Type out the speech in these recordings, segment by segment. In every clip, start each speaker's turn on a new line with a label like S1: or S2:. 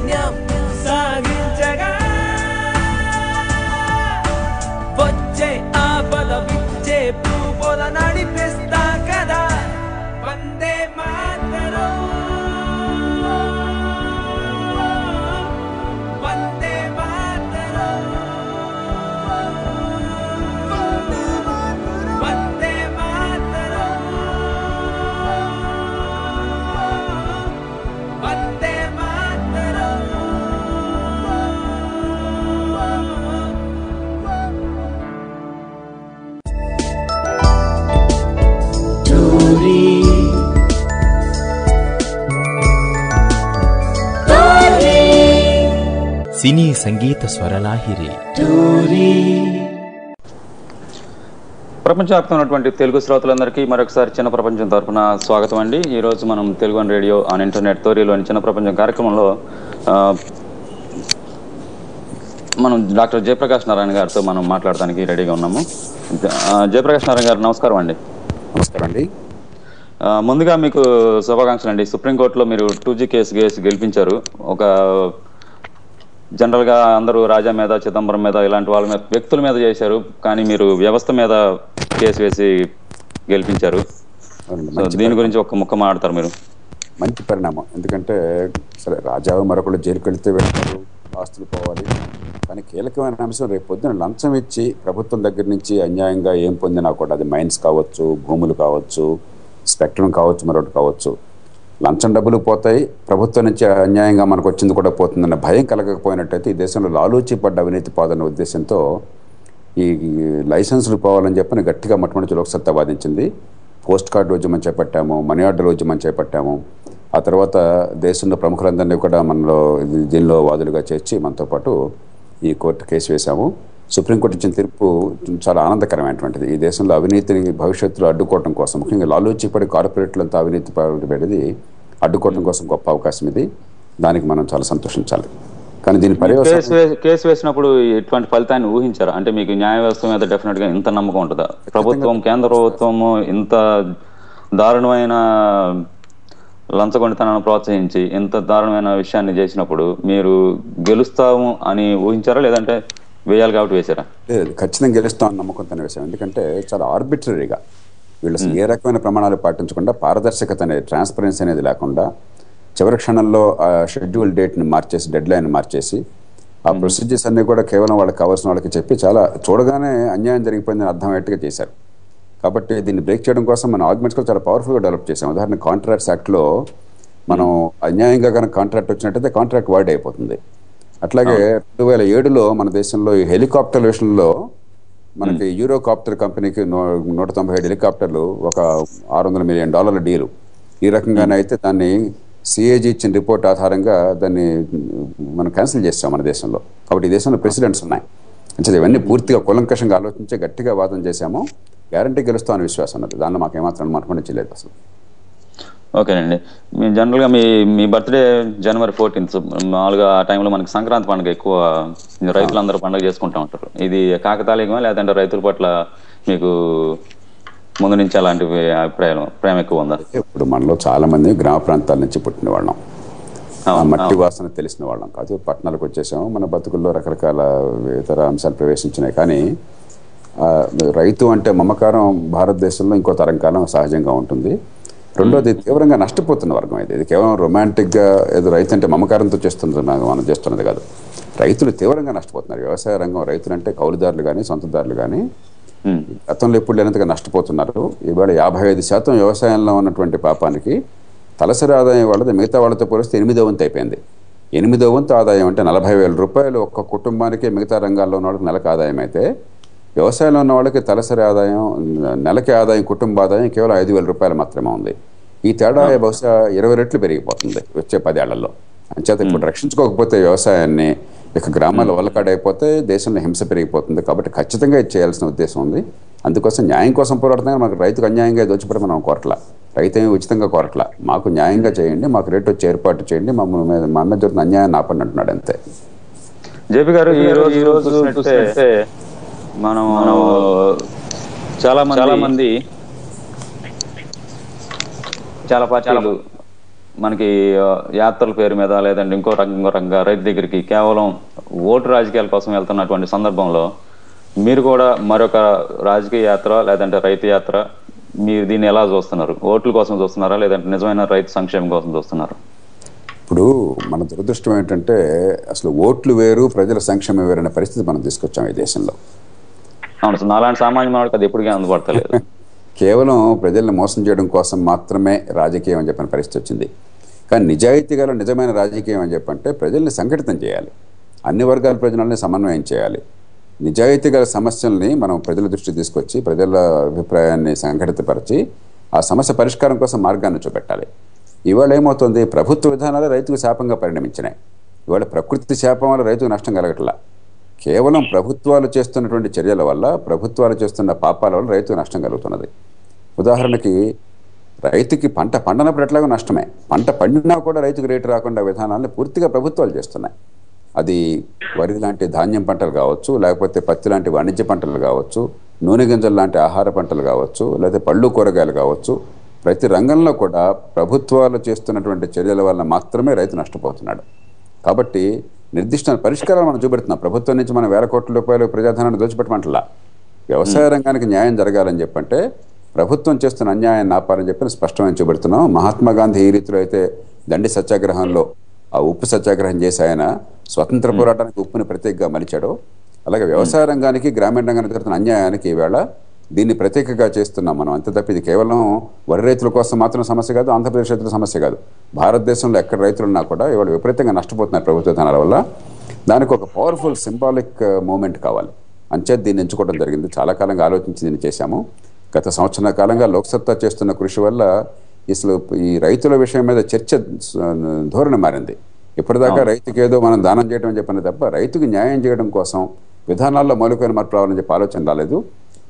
S1: సైన్యం సాగించగా వచ్చే ఆపద విచ్చే పూల నడిపిస్తా కదా వందే మాతరం వందే మాతరం వందే మాతరం వందే మాతరం
S2: సినీ సంగీత స్వరలాహిరి
S3: ప్రపంచవ్యాప్తంగా ఉన్నటువంటి తెలుగు శ్రోతలందరికీ మరొకసారి చిన్న ప్రపంచం తరఫున స్వాగతం అండి. ఈరోజు మనం Telugu one radio on internet తోరీలోని చిన్న ప్రపంచం కార్యక్రమంలో మనం డాక్టర్ జయప్రకాష్ నారాయణ గారితో మనం మాట్లాడడానికి రెడీగా ఉన్నాము. జయప్రకాష్ నారాయణ గారు నమస్కారం అండి.
S4: నమస్కారం అండి.
S3: ముందుగా మీకు శుభాకాంక్షలు అండి. సుప్రీంకోర్టులో మీరు 2G కేసు గెలిపించారు. ఒక జనరల్గా అందరూ రాజా మీద, చిదంబరం మీద, ఇలాంటి వాళ్ళ మీద, వ్యక్తుల మీద చేశారు, కానీ మీరు వ్యవస్థ మీద కేసు వేసి గెలిపించారు. దీని గురించి ఒక ముక్క మాట్లాడతారు మీరు?
S4: మంచి పరిణామం. ఎందుకంటే సరే రాజా మరొకళ్ళు జైలుకి వెళితే వెళ్తారు, ఆస్తులు పోవాలి, కానీ కీలకమైన అంశం రేపు పొద్దున లంచం ఇచ్చి ప్రభుత్వం దగ్గర నుంచి అన్యాయంగా ఏం పొందినా కూడా, అది మైన్స్ కావచ్చు, భూములు కావచ్చు, స్పెక్ట్రమ్ కావచ్చు, మరొకటి కావచ్చు, లంచం డబ్బులు పోతాయి, ప్రభుత్వం నుంచి అన్యాయంగా మనకు వచ్చింది కూడా పోతుందన్న భయం కలగకపోయినట్టయితే ఈ దేశంలో లాలూచి పడ్డ అవినీతి పోదన్న ఉద్దేశంతో ఈ లైసెన్సులు పోవాలని చెప్పని గట్టిగా మొట్టమొదటి లోక్సత్తా వాదించింది. పోస్ట్ కార్డు ఉద్యమం చేపట్టాము, మనీ ఆర్డర్ ఉద్యమం చేపట్టాము. ఆ తర్వాత దేశంలో ప్రముఖులందరినీ కూడా మనలో దీనిలో వాదులుగా చేర్చి మనతో పాటు ఈ కోర్టు కేసు వేశాము. సుప్రీంకోర్టు ఇచ్చిన తీర్పు చాలా ఆనందకరమైనటువంటిది. ఈ దేశంలో అవినీతిని భవిష్యత్తులో అడ్డుకోవడం కోసం, ముఖ్యంగా లాలూచిపడి కార్పొరేట్లంతా అవినీతి పడేది అడ్డుకోవడం కోసం గొప్ప అవకాశం ఇది. దానికి మనం చాలా సంతోషించాలి. కానీ దీని
S3: కేసు వేసినప్పుడు ఎటువంటి ఫలితాన్ని ఊహించారు? అంటే మీకు న్యాయ వ్యవస్థ మీద డెఫినెట్ గా ఇంత నమ్మకం ఉంటుందా? ప్రభుత్వం, కేంద్ర ప్రభుత్వము ఇంత దారుణమైన లంచగొండితనాన్ని ప్రోత్సహించి ఇంత దారుణమైన విషయాన్ని చేసినప్పుడు మీరు గెలుస్తాము అని ఊహించారా, లేదంటే వేయాలి కాబట్టి వేశారా?
S4: లేదు, ఖచ్చితంగా గెలుస్తామని నమ్మకంతో వేశాం. ఎందుకంటే చాలా ఆర్బిటరీగా వీళ్ళు ఏ రకమైన ప్రమాణాలు పాటించకుండా, పారదర్శకత అనేది, ట్రాన్స్పరెన్సీ అనేది లేకుండా, చివరి క్షణంలో ఆ షెడ్యూల్ డేట్ని మార్చేసి, డెడ్ లైన్ మార్చేసి, ఆ ప్రొసీజర్స్ అన్నీ కూడా కేవలం వాళ్ళకి కావాల్సిన వాళ్ళకి చెప్పి చాలా చూడగానే అన్యాయం జరిగిపోయిందని అర్థమయ్యేట్టుగా చేశారు. కాబట్టి దీన్ని బ్రేక్ చేయడం కోసం మన ఆర్గ్యుమెంట్స్ కూడా చాలా పవర్ఫుల్గా డెవలప్ చేసాం. ఉదాహరణ కాంట్రాక్ట్స్ యాక్ట్లో మనం అన్యాయంగా కనుక కాంట్రాక్ట్ వచ్చినట్టయితే కాంట్రాక్ట్ వాయిడ్ అయిపోతుంది. అట్లాగే 2007లో మన దేశంలో ఈ హెలికాప్టర్ విషయంలో మనకి యూరోకాప్టర్ కంపెనీకి 197 హెలికాప్టర్లు, ఒక $600 మిలియన్ డీలు. ఈ రకంగానే అయితే దాన్ని సిఏజీ ఇచ్చిన రిపోర్ట్ ఆధారంగా దాన్ని మనం క్యాన్సిల్ చేస్తాం మన దేశంలో. కాబట్టి ఈ దేశంలో ప్రెసిడెంట్స్ ఉన్నాయి. అంటే ఇవన్నీ పూర్తిగా కూలంకషంగా ఆలోచించి గట్టిగా వాదన చేశాము. గ్యారంటీ గెలుస్తామని విశ్వాసం ఉన్నది. దానిలో మాకు ఏమాత్రం అనుమానం అసలు.
S3: ఓకేనండి. మీ జనరల్గా మీ బర్త్డే January 14th. మామూలుగా ఆ టైంలో మనకి సంక్రాంతి పండుగ ఎక్కువ రైతులందరూ పండుగ చేసుకుంటూ ఉంటారు. ఇది కాకతాళీయమా, లేదంటే రైతుల పట్ల మీకు ముందు నుంచి అలాంటి ప్రేమ ఎక్కువ ఉందా?
S4: ఇప్పుడు మనలో చాలా మంది గ్రామ ప్రాంతాల నుంచి పుట్టిన వాళ్ళం, మట్టి వాసన తెలిసిన వాళ్ళం కాదు. పట్టణాలకు వచ్చేసాము, మన బతుకుల్లో రకరకాల ఇతర అంశాలు ప్రవేశించినాయి. కానీ రైతు అంటే మమకారం భారతదేశంలో ఇంకో తరం కాలం సహజంగా ఉంటుంది. రెండోది, తీవ్రంగా నష్టపోతున్న వర్గం ఇది. కేవలం రొమాంటిక్గా ఏదో రైతు అంటే మమకారంతో మనం చేస్తున్నది కాదు. రైతులు తీవ్రంగా నష్టపోతున్నారు. వ్యవసాయ రంగం, రైతులు అంటే కౌలుదారులు కానీ సొంతదారులు కానీ గతంలో ఎప్పుడు లేనంతగా నష్టపోతున్నారు. ఇవాళ 55% వ్యవసాయంలో ఉన్నటువంటి పాపానికి తలసరి ఆదాయం వాళ్ళది మిగతా వాళ్ళతో పోలిస్తే 8వ వంతు అయిపోయింది. 8వ వంతు ఆదాయం అంటే 40,000 రూపాయలు ఒక్క కుటుంబానికి మిగతా రంగాల్లో ఉన్న వాళ్ళకి నెలకు ఆదాయం అయితే, వ్యవసాయంలో ఉన్న వాళ్ళకి తలసరి ఆదాయం, నెలకి ఆదాయం, కుటుంబ ఆదాయం కేవలం 5,000 రూపాయలు మాత్రమే ఉంది. ఈ తేడా బహుశా 20 రెట్లు పెరిగిపోతుంది వచ్చే 10 ఏళ్లలో. అంచేత ఇప్పుడు రక్షించుకోకపోతే వ్యవసాయాన్ని, ఇక గ్రామాల వల్లకాడైపోతే దేశంలో హింస పెరిగిపోతుంది. కాబట్టి ఖచ్చితంగా ఇది చేయాల్సిన ఉద్దేశం ఉంది. అందుకోసం న్యాయం కోసం పోరాడుతున్నాం. మాకు రైతుకు అన్యాయంగా దోచిపడి మనం కోరట్లా, రైతు ఏమి ఉచితంగా కోరట్లా. మాకు న్యాయంగా చేయండి, మాకు రేటు వచ్చి ఏర్పాటు చేయండి, మా మీద జరుగుతున్న అన్యాయాన్ని ఆపండి అంటున్నాడు అంతే.
S3: జేపీ గారు, ఈ రోజు మనం చాలా మంది చాలా పార్టీలు మనకి యాత్రల పేరు మీద లేదంటే ఇంకో రకంగా రైతు దగ్గరికి కేవలం ఓటు రాజకీయాల కోసం వెళ్తున్నటువంటి సందర్భంలో మీరు కూడా మరొక రాజకీయ యాత్ర లేదంటే రైతు యాత్ర, మీరు దీన్ని ఎలా చూస్తున్నారు? ఓట్ల కోసం చూస్తున్నారా లేదంటే నిజమైన రైతు సంక్షేమం కోసం చూస్తున్నారా?
S4: ఇప్పుడు మన దురదృష్టం ఏంటంటే అసలు ఓట్లు వేరు, ప్రజల సంక్షేమం వేరు అనే పరిస్థితి మనం తీసుకొచ్చాం ఈ దేశంలో.
S3: అవును సార్, నాలాంటి సామాన్య మానవుడికి అది ఎప్పటికీ అందుబాటులేదు.
S4: కేవలం ప్రజల్ని మోసం చేయడం కోసం మాత్రమే రాజకీయం అని చెప్పిన పరిస్థితి వచ్చింది. కానీ నిజాయితీ గల నిజమైన రాజకీయం అని చెప్పంటే ప్రజల్ని సంఘటితం చేయాలి, అన్ని వర్గాల ప్రజలని సమన్వయం చేయాలి, నిజాయితీ గల సమస్యల్ని మనం ప్రజల దృష్టికి తీసుకొచ్చి ప్రజల అభిప్రాయాన్ని సంఘటితపరిచి ఆ సమస్య పరిష్కారం కోసం మార్గాన్ని చూపెట్టాలి. ఇవాళ ఏమవుతుంది, ప్రభుత్వ విధానాలు రైతుకు శాపంగా పరిణమించినాయి. ఇవాళ ప్రకృతి శాపం వల్ల రైతుకు నష్టం కలగట్లా, కేవలం ప్రభుత్వాలు చేస్తున్నటువంటి చర్యల వల్ల, ప్రభుత్వాలు చేస్తున్న పాపాల వల్ల రైతుకు నష్టం కలుగుతున్నది. ఉదాహరణకి రైతుకి పంట పండనప్పుడు ఎట్లాగో నష్టమే, పంట పండినా కూడా రైతుకు రేటు రాకుండా విధానాలను పూర్తిగా ప్రభుత్వాలు చేస్తున్నాయి. అది వరి లాంటి ధాన్యం పంటలు కావచ్చు, లేకపోతే పత్తి లాంటి వాణిజ్య పంటలు కావచ్చు, నూనె గింజలు లాంటి ఆహార పంటలు కావచ్చు, లేకపోతే పళ్ళు కూరగాయలు కావచ్చు, ప్రతి రంగంలో కూడా ప్రభుత్వాలు చేస్తున్నటువంటి చర్యల వల్ల మాత్రమే రైతు నష్టపోతున్నాడు. కాబట్టి నిర్దిష్ట పరిష్కారాలు మనం చూపెడుతున్నాం. ప్రభుత్వం నుంచి మనం 1000 కోట్ల రూపాయలు ప్రజాధనాన్ని దోచిపెట్టమంటలా. వ్యవసాయ రంగానికి న్యాయం జరగాలని చెప్పంటే ప్రభుత్వం చేస్తున్న అన్యాయాన్ని ఆపాలని చెప్పి స్పష్టమైన చూపెడుతున్నాం. మహాత్మా గాంధీ ఏ రీతిలో అయితే దండి సత్యాగ్రహంలో ఆ ఉప్పు సత్యాగ్రహం చేసి ఆయన స్వతంత్ర పోరాటానికి ఉప్పుని ప్రత్యేకంగా మలిచాడో, అలాగే వ్యవసాయ రంగానికి గ్రామీణ రంగానికి జరుగుతున్న అన్యాయానికి ఈవేళ దీన్ని ప్రత్యేకంగా చేస్తున్నాం మనం. అంతే తప్ప ఇది కేవలం వరి రైతుల కోసం మాత్రం సమస్య కాదు, ఆంధ్రప్రదేశ్ రైతుల సమస్య కాదు. భారతదేశంలో ఎక్కడ రైతులున్నా కూడా ఇవాళ విపరీతంగా నష్టపోతున్నారు ప్రభుత్వ విధానాల వల్ల. దానికి ఒక పవర్ఫుల్ సింబాలిక్ మూమెంట్ కావాలి. అంచేత దీన్ని ఎంచుకోవడం జరిగింది. చాలా కాలంగా ఆలోచించి దీన్ని చేశాము. గత సంవత్సరాల కాలంగా లోక్సత్తా చేస్తున్న కృషి వల్ల అసలు ఈ రైతుల విషయం మీద చర్చ ధోరణి మారింది. ఇప్పటిదాకా రైతుకి ఏదో మనం దానం చేయడం అని చెప్పిన తప్ప రైతుకి న్యాయం చేయడం కోసం విధానాల్లో మౌలికమైన మార్పు రావాలని చెప్పి ఆలోచన రాలేదు.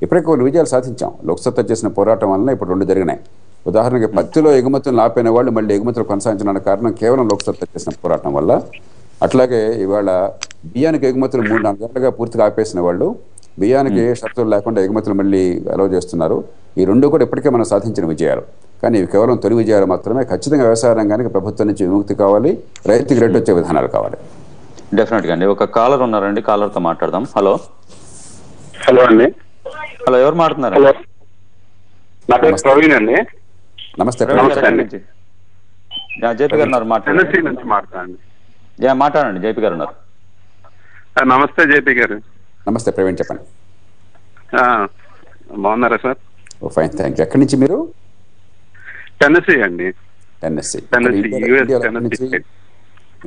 S4: ఇప్పటికే కొన్ని విజయాలు సాధించాం. లోక్సత్తా చేసిన పోరాటం వలన ఇప్పుడు 2 జరిగినాయి. ఉదాహరణకి పత్తిలో ఎగుమతులను ఆపైన వాళ్ళు మళ్ళీ ఎగుమతులు కొనసాగించడానికి కారణం కేవలం లోక్సత్తా చేసిన పోరాటం వల్ల. అట్లాగే ఇవాళ బియ్యానికి ఎగుమతులు 3-4 గంటలుగా పూర్తిగా ఆపేసిన వాళ్ళు బియ్యానికి ఏ షరతులు లేకుండా ఎగుమతులు మళ్ళీ అలౌ చేస్తున్నారు. ఈ 2 కూడా ఇప్పటికే మనం సాధించిన విజయాలు. కానీ ఇవి కేవలం తొలి విజయాలు మాత్రమే. ఖచ్చితంగా వ్యవసాయ రంగానికి ప్రభుత్వం నుంచి విముక్తి కావాలి, రైతుకి రేటు వచ్చే విధానాలు కావాలి.
S3: డెఫినెట్గా అండి. ఒక కాలర్ ఉన్నారండి, కాలర్తో మాట్లాడదాం. హలో
S5: హలో అండి.
S3: హలో, ఎవరు మాట్లాడుతున్నారు?
S5: హలో, నా పేరు ప్రవీణ్ అండి.
S4: నమస్తే.
S3: జేపీ గారు ఉన్నారు,
S5: టెన్నెసీ నుంచి మాట్లాడండి.
S3: మాట్లాడండి. జేపీ గారు ఉన్నారు.
S5: నమస్తే జేపీ గారు.
S4: నమస్తే ప్రవీణ్, చెప్పండి.
S5: బాగున్నారా సార్?
S4: Fine, thank you. ఎక్కడి నుంచి మీరు?
S5: టెన్నెసీ అండి.
S4: Tennessee,
S5: US Tennessee.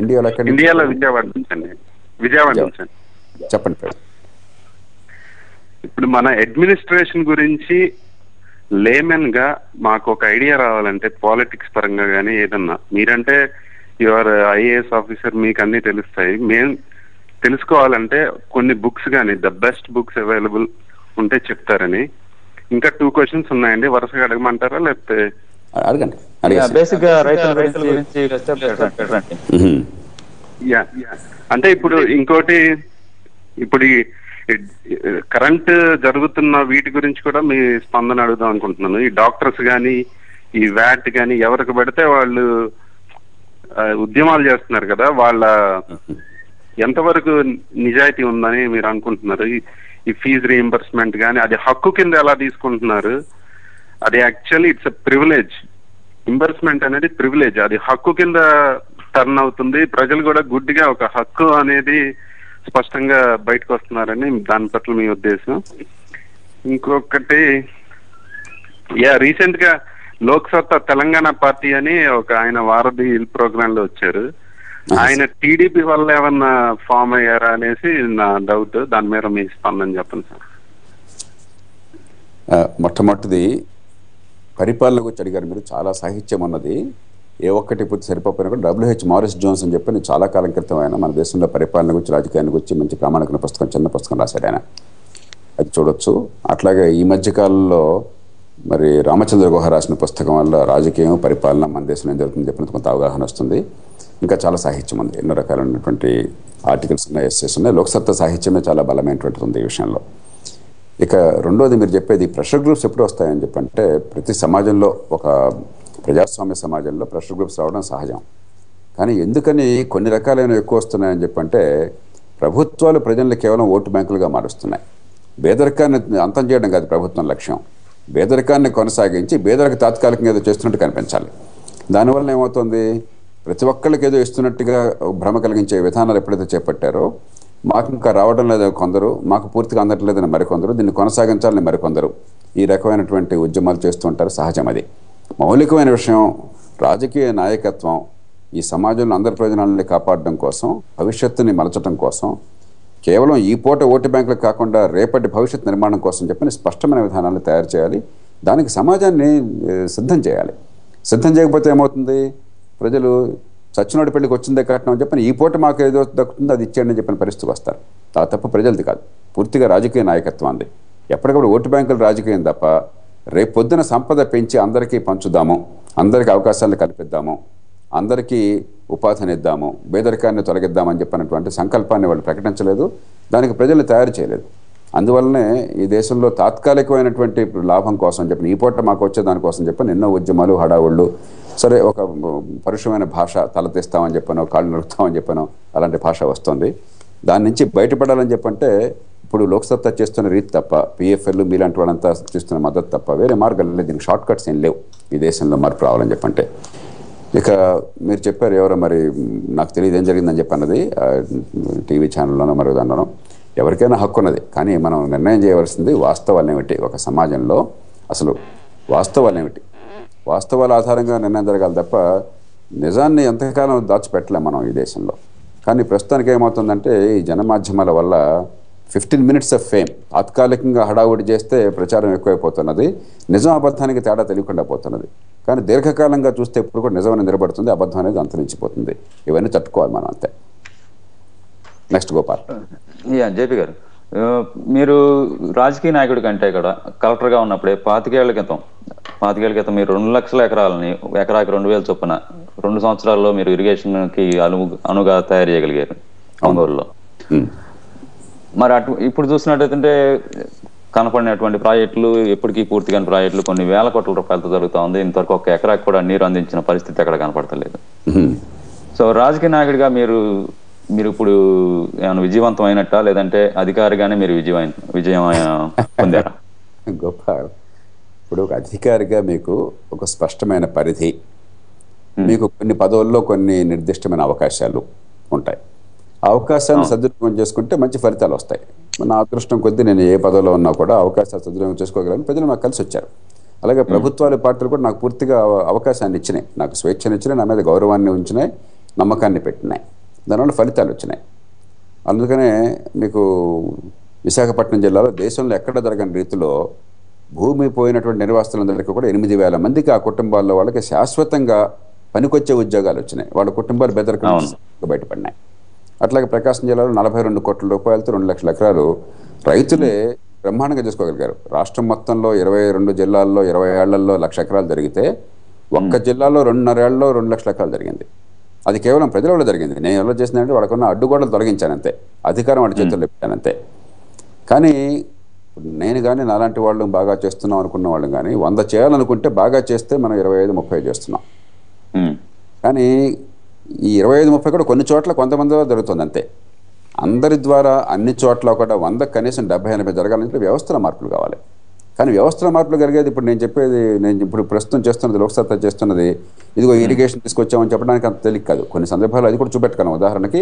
S5: ఇండియాలో విజయవాడ నుంచి అండి. విజయవాడ నుంచి అండి.
S4: చెప్పండి ప్రవీణ్.
S5: ఇప్పుడు మన అడ్మినిస్ట్రేషన్ గురించి లేమెన్ గా మాకు ఒక ఐడియా రావాలంటే, పాలిటిక్స్ పరంగా కానీ ఏదన్నా, మీరంటే యువర్ ఐఏఎస్ ఆఫీసర్, మీకు అన్ని తెలుస్తాయి. మేము తెలుసుకోవాలంటే కొన్ని బుక్స్ కానీ, ద బెస్ట్ బుక్స్ అవైలబుల్ ఉంటే చెప్తారని. ఇంకా 2 క్వశ్చన్స్ ఉన్నాయండి, వరుసగా అడగమంటారా లేకపోతే?
S4: అడగండి.
S5: అంటే ఇప్పుడు ఇంకోటి, ఇప్పుడు కరెంట్ జరుగుతున్న వీటి గురించి కూడా మీ స్పందన అడుగుదాం అనుకుంటున్నాను. ఈ డాక్టర్స్ కానీ, ఈ వ్యాట్ కానీ ఎవరికి పెడితే వాళ్ళు ఉద్యమాలు చేస్తున్నారు కదా, వాళ్ళ ఎంతవరకు నిజాయితీ ఉందని మీరు అనుకుంటున్నారు? ఈ ఫీజు రీయింబర్స్మెంట్ కానీ అది హక్కు కింద ఎలా తీసుకుంటున్నారు? అది యాక్చువల్లీ ఇట్స్ ఎ ప్రివిలేజ్. ఇంబర్స్మెంట్ అనేది ప్రివిలేజ్, అది హక్కు కింద టర్న్ అవుతుంది. ప్రజలు కూడా గుడ్డిగా ఒక హక్కు అనేది స్పష్టంగా బయటకు వస్తున్నారని, దాని పట్ల మీ ఉద్దేశం. ఇంకొకటి, రీసెంట్ గా లోక్సత్తా తెలంగాణ పార్టీ అని ఒక ఆయన వారధి ప్రోగ్రామ్ లో వచ్చారు. ఆయన టీడీపీ వల్ల ఏమన్నా ఫామ్ అయ్యారా అనేసి నా డౌట్. దాని మీద మీ స్పందన చెప్పండి సార్.
S4: మొట్టమొదటిది పరిపాలన గురించి అడిగారు మీరు. చాలా సాహిత్యం ఉన్నది, ఏ ఒక్కటి ఇప్పుడు సరిపోయినా కూడా. WH మారిస్ జోన్స్ అని చెప్పి చాలా కాలం క్రితం ఆయన మన దేశంలో పరిపాలన గురించి, రాజకీయాన్ని గురించి మంచి ప్రామాణికమైన పుస్తకం, చిన్న పుస్తకం రాశాడు ఆయన. అది చూడొచ్చు. అట్లాగే ఈ మధ్య కాలంలో మరి రామచంద్ర గుహ రాసిన పుస్తకం వల్ల రాజకీయం, పరిపాలన మన దేశంలో ఏం జరుగుతుంది చెప్పినంత కొంత అవగాహన వస్తుంది. ఇంకా చాలా సాహిత్యం ఉంది, ఎన్నో రకాలైనటువంటి ఆర్టికల్స్ ఉన్నాయి, ఎస్సేస్ ఉన్నాయి. లోక్సత్తా సాహిత్యమే చాలా బలమైనటువంటిది ఉంది ఈ విషయంలో. ఇక రెండోది మీరు చెప్పేది ప్రెషర్ గ్రూప్స్ ఎప్పుడు వస్తాయని చెప్పంటే, ప్రతి సమాజంలో ఒక ప్రజాస్వామ్య సమాజంలో ప్రెషర్ గ్రూప్స్ రావడం సహజం. కానీ ఎందుకని కొన్ని రకాలైన ఎక్కువ వస్తున్నాయని చెప్పంటే ప్రభుత్వాలు ప్రజల్ని కేవలం ఓటు బ్యాంకులుగా మారుస్తున్నాయి. పేదరికాన్ని అంతం చేయడం కాదు ప్రభుత్వం లక్ష్యం, పేదరికాన్ని కొనసాగించి పేదలకు తాత్కాలికంగా ఏదో చేస్తున్నట్టు కనిపించాలి. దానివల్ల ఏమవుతుంది, ప్రతి ఒక్కళ్ళకి ఏదో ఇస్తున్నట్టుగా భ్రమ కలిగించే విధానాలు ఎప్పుడైతే చేపట్టారో మాకు ఇంకా రావడం లేదని కొందరు, మాకు పూర్తిగా అందట్లేదని మరికొందరు, దీన్ని కొనసాగించాలని మరికొందరు ఈ రకమైనటువంటి ఉద్యమాలు చేస్తూ ఉంటారు. సహజం. అది మౌలికమైన విషయం. రాజకీయ నాయకత్వం ఈ సమాజంలో అందరి ప్రయోజనాలని కాపాడడం కోసం, భవిష్యత్తుని మలచడం కోసం, కేవలం ఈ పూట ఓటు బ్యాంకులకు కాకుండా రేపటి భవిష్యత్ నిర్మాణం కోసం చెప్పని స్పష్టమైన విధానాలు తయారు చేయాలి. దానికి సమాజాన్ని సిద్ధం చేయాలి. సిద్ధం చేయకపోతే ఏమవుతుంది, ప్రజలు సచ్చినోడి పెళ్లికి వచ్చిందే కట్నం అని చెప్పని ఈ పూట మాకు ఏదో దక్కుతుందో అది ఇచ్చేయండి అని చెప్పిన పరిస్థితికి వస్తారు. ఆ తప్పు ప్రజలది కాదు, పూర్తిగా రాజకీయ నాయకత్వం అంది. ఎప్పటికప్పుడు ఓటు బ్యాంకులు రాజకీయం తప్ప రేపు పొద్దున సంపద పెంచి అందరికీ పంచుదాము, అందరికీ అవకాశాలను కల్పిద్దాము, అందరికీ ఉపాధిని ఇద్దాము, పేదరికాన్ని తొలగిద్దామని చెప్పినటువంటి సంకల్పాన్ని వాళ్ళు ప్రకటించలేదు, దానికి ప్రజల్ని తయారు చేయలేదు. అందువల్లనే ఈ దేశంలో తాత్కాలికమైనటువంటి లాభం కోసం చెప్పిన ఈ పూట మాకు వచ్చే దానికోసం చెప్పని ఎన్నో ఉద్యమాలు, హడావుళ్ళు, సరే ఒక పరుషమైన భాష తలతీస్తామని చెప్పాను, కాళ్ళు నరుకుతామని చెప్పాను, అలాంటి భాష వస్తుంది. దాని నుంచి బయటపడాలని చెప్పంటే ఇప్పుడు లోక్సత్తా చేస్తున్న రీతి తప్ప, పిఎఫ్ఎల్ మీలాంటి వాళ్ళంతా చేస్తున్న మద్దతు తప్ప వేరే మార్గాలు లేదు. దీనికి షార్ట్ కట్స్ ఏం లేవు ఈ దేశంలో మార్పు రావాలని చెప్పంటే. ఇక మీరు చెప్పారు ఎవరో మరి నాకు తెలియదు ఏం జరిగిందని చెప్పన్నది టీవీ ఛానల్లోనో మరో దానిలోనో. ఎవరికైనా హక్కు ఉన్నది, కానీ మనం నిర్ణయం చేయవలసింది వాస్తవాలు ఏమిటి, ఒక సమాజంలో అసలు వాస్తవాలు ఏమిటి, వాస్తవాల ఆధారంగా నిర్ణయం జరగాలి తప్ప నిజాన్ని ఎంతకాలం దాచిపెట్టలేం మనం ఈ దేశంలో. కానీ ప్రస్తుతానికి ఏమవుతుందంటే ఈ జనమాధ్యమాల వల్ల 15 minutes ఆఫ్ ఫేమ్ తాత్కాలికంగా హడావుడి చేస్తే ప్రచారం ఎక్కువైపోతున్నది, నిజం అబద్ధానికి తేడా తెలియకుండా పోతున్నది. కానీ దీర్ఘకాలంగా చూస్తే ఇప్పుడు కూడా నిజం అనేది నిలబడుతుంది, అబద్ధం అనేది అంతరించిపోతుంది. ఇవన్నీ తట్టుకోవాలి మనం, అంతే. నెక్స్ట్ గోపాల్.
S3: జేపీ గారు, మీరు రాజకీయ నాయకుడి కంటే కూడా కలెక్టర్గా ఉన్నప్పుడే 25 ఏళ్ల క్రితం మీరు 2 లక్షల ఎకరాలని ఎకరాకి 2,000 చొప్పున 2 సంవత్సరాల్లో మీరు ఇరిగేషన్కి అనుగా తయారు చేయగలిగారు ఒంగోలులో. మరి ఇప్పుడు చూసినట్టయితే కనపడినటువంటి ప్రాజెక్టులు, ఎప్పటికీ పూర్తి కాని ప్రాజెక్టులు కొన్ని వేల కోట్ల రూపాయలతో జరుగుతూ ఉంది. ఇంతవరకు ఒక ఎకరాకి కూడా నీరు అందించిన పరిస్థితి ఎక్కడ కనపడతలేదు. సో రాజకీయ నాయకుడిగా మీరు ఇప్పుడు ఏమైనా విజయవంతం అయినట్టా, లేదంటే అధికారిగానే మీరు విజయం పొందారా?
S4: గొప్ప. ఇప్పుడు ఒక అధికారిగా మీకు ఒక స్పష్టమైన పరిధి, మీకు కొన్ని పదవుల్లో కొన్ని నిర్దిష్టమైన అవకాశాలు ఉంటాయి. అవకాశాన్ని సద్వినియోగం చేసుకుంటే మంచి ఫలితాలు వస్తాయి. నా అదృష్టం కొద్దీ నేను ఏ పదవిలో ఉన్నా కూడా అవకాశాలు సద్వినియోగం చేసుకోగలను. ప్రజలు నాకు కలిసి వచ్చారు. అలాగే ప్రభుత్వాలు, పార్టీలు కూడా నాకు పూర్తిగా అవకాశాన్ని ఇచ్చినాయి, నాకు స్వేచ్ఛను ఇచ్చినాయి, నా మీద గౌరవాన్ని ఉంచినాయి, నమ్మకాన్ని పెట్టినాయి. దానివల్ల ఫలితాలు వచ్చినాయి. అందుకనే మీకు విశాఖపట్నం జిల్లాలో దేశంలో ఎక్కడ జరగని రీతిలో భూమి పోయినటువంటి నిర్వాసితులందరికీ కూడా 8,000 మందికి ఆ కుటుంబాల్లో వాళ్ళకి శాశ్వతంగా పనికొచ్చే ఉద్యోగాలు వచ్చినాయి. వాళ్ళ కుటుంబాలు బయటపడినాయి. అట్లాగే ప్రకాశం జిల్లాలో 42 కోట్ల రూపాయలతో 2 లక్షల ఎకరాలు రైతులే బ్రహ్మాండంగా చేసుకోగలిగారు. రాష్ట్రం మొత్తంలో 22 జిల్లాల్లో 20 ఏళ్లలో 1,00,000 ఎకరాలు జరిగితే ఒక్క జిల్లాలో 2.5 ఏళ్లలో 2 లక్షల ఎకరాలు జరిగింది. అది కేవలం ప్రజల వల్ల జరిగింది. నేను ఎలా చేసినానంటే వాళ్ళకున్న అడ్డుగోడలు తొలగించానంతే, అధికారం వాడి చేతుల్లో పెట్టానంతే. కానీ నేను కానీ నాలాంటి వాళ్ళు బాగా చేస్తున్నాం అనుకున్న వాళ్ళు కానీ 100 చేయాలనుకుంటే బాగా చేస్తే మనం 25-30 చేస్తున్నాం. కానీ ఈ 25-30 కూడా కొన్ని చోట్ల కొంతమంది జరుగుతుంది అంతే. అందరి ద్వారా అన్ని చోట్ల కూడా 100 కనీసం 70-80 జరగాలంటే వ్యవస్థల మార్పులు కావాలి. కానీ వ్యవస్థల మార్పులు జరిగేది ఇప్పుడు నేను చెప్పేది, నేను ఇప్పుడు ప్రస్తుతం చేస్తున్నది, లోక్సత్తా చేస్తున్నది ఇదిగో ఇరిగేషన్ తీసుకొచ్చామని చెప్పడానికి అంత తేలిక కాదు. కొన్ని సందర్భాలు అది కూడా చూపెట్టగలం. ఉదాహరణకి